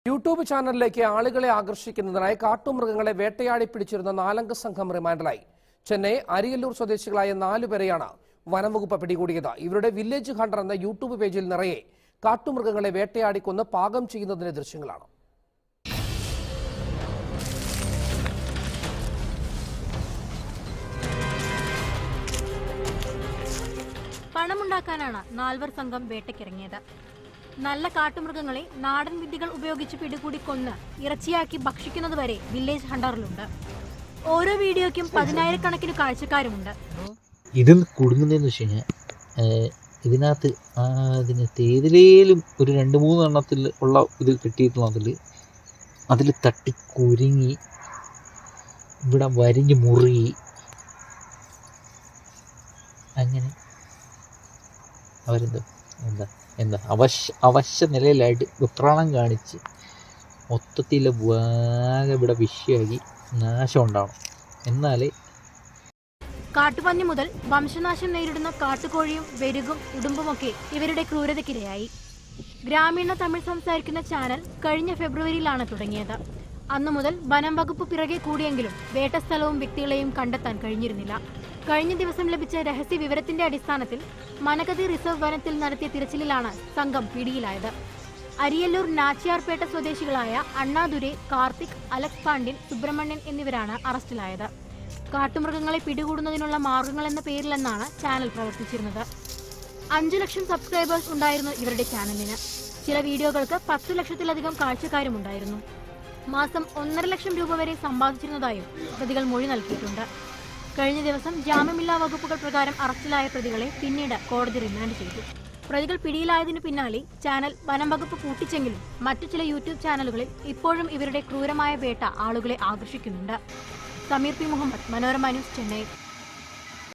YouTube ചാനലിലേക്ക് ആളുകളെ ആകർഷിക്കുന്നതിനായി കാട്ടുമൃഗങ്ങളെ വേട്ടയാടി പിടിച്ചിരുന്ന 4-അംഗ സംഘം റിമാൻഡിലായി. ചെന്നൈ അരിയല്ലൂർ സ്വദേശികളായ 4 പേരെയാണ് വനംവകുപ്പ് പിടികൂടിയത്. ഇവരുടെ വില്ലേജ് ഹണ്ടർ എന്ന യൂട്യൂബ് പേജിൽ നിറയെ കാട്ടുമൃഗങ്ങളെ വേട്ടയാടി കൊന്ന് പാകം ചെയ്യുന്നതിന്റെ ദൃശ്യങ്ങളാണ്. പണമുണ്ടാക്കാനാണ് 4 സംഘം വേട്ടയ്ക്കിറങ്ങിയത്. നല്ല കാട്ടുമൃഗങ്ങളെ നാടൻ വിദ്യകൾ ഉപയോഗിച്ച് പിടികൂടി കൊന്ന് ഇറച്ചിയാക്കി ഭക്ഷിക്കുന്നതുവരെ വില്ലേജ് ഹണ്ടറിലുണ്ട്. ഓരോ വീഡിയോയ്ക്കും 10,000-കണക്കിന് കാഴ്ചക്കാരുമുണ്ട്. ഇത് കുടുങ്ങുന്നതെന്ന് വെച്ച് കഴിഞ്ഞാൽ ഇതിനകത്ത് ഏതിലേലും ഒരു 2-3 എണ്ണത്തിൽ ഉള്ള ഇത് കിട്ടിയിട്ടുള്ള അതിൽ തട്ടി കുരുങ്ങി ഇവിടെ വരിഞ്ഞ് മുറുകി അങ്ങനെ അവരെന്താ അവശ്യ നിലയിലായിട്ട് വിപ്രാണം കാണിച്ച് മൊത്തത്തിൽ വാഗ ഇവിടെ വിഷയമാക്കി നാശം ഉണ്ടാവണം. എന്നാലേ കാട്ടുപന്നി മുതൽ വംശനാശം നേരിടുന്ന കാട്ടുകോഴിയും വെരുകും ഉടുമ്പുമൊക്കെ ഇവരുടെ ക്രൂരതയ്ക്കിരയായി. ഗ്രാമീണ തമിഴ് സംസാരിക്കുന്ന ചാനൽ കഴിഞ്ഞ ഫെബ്രുവരിയിലാണ് തുടങ്ങിയത്. അന്നു മുതൽ വനം വകുപ്പ് പിറകെ കൂടിയെങ്കിലും വേട്ടസ്ഥലവും വ്യക്തികളെയും കണ്ടെത്താൻ കഴിഞ്ഞിരുന്നില്ല. കഴിഞ്ഞ ദിവസം ലഭിച്ച രഹസ്യ വിവരത്തിന്റെ അടിസ്ഥാനത്തിൽ മനകതി റിസർവ് വനത്തിൽ നടത്തിയ തിരച്ചിലിലാണ് സംഘം പിടിയിലായത്. അരിയല്ലൂർ നാച്ചിയാർപേട്ട സ്വദേശികളായ അണ്ണാദുരൈ, കാർത്തിക്, അലക്സ് പാണ്ഡ്യൻ, സുബ്രഹ്മണ്യൻ എന്നിവരാണ് അറസ്റ്റിലായത്. കാട്ടുമൃഗങ്ങളെ പിടികൂടുന്നതിനുള്ള മാർഗങ്ങൾ എന്ന പേരിലെന്നാണ് ചാനൽ പ്രവർത്തിച്ചിരുന്നത്. 5 ലക്ഷം സബ്സ്ക്രൈബേഴ്സ് ഉണ്ടായിരുന്നു ഇവരുടെ ചാനലിന്. ചില വീഡിയോകൾക്ക് 10 ലക്ഷത്തിലധികം കാഴ്ചക്കാരുമുണ്ടായിരുന്നു. മാസം 1.5 ലക്ഷം രൂപ വരെ സമ്പാദിച്ചിരുന്നതായും പ്രതികൾ മൊഴി നൽകിയിട്ടുണ്ട്. കഴിഞ്ഞ ദിവസം ജാമ്യമില്ലാ വകുപ്പുകൾ പ്രകാരം അറസ്റ്റിലായ പ്രതികളെ പിന്നീട് കോടതി റിമാൻഡ് ചെയ്തു. പ്രതികൾ പിടിയിലായതിനു പിന്നാലെ ചാനൽ വനം വകുപ്പ് പൂട്ടിച്ചെങ്കിലും മറ്റു ചില യൂട്യൂബ് ചാനലുകളിൽ ഇപ്പോഴും ഇവരുടെ ക്രൂരമായ വേട്ട ആളുകളെ ആകർഷിക്കുന്നുണ്ട്. Sameer P Muhammad, Manorama News, Chennai.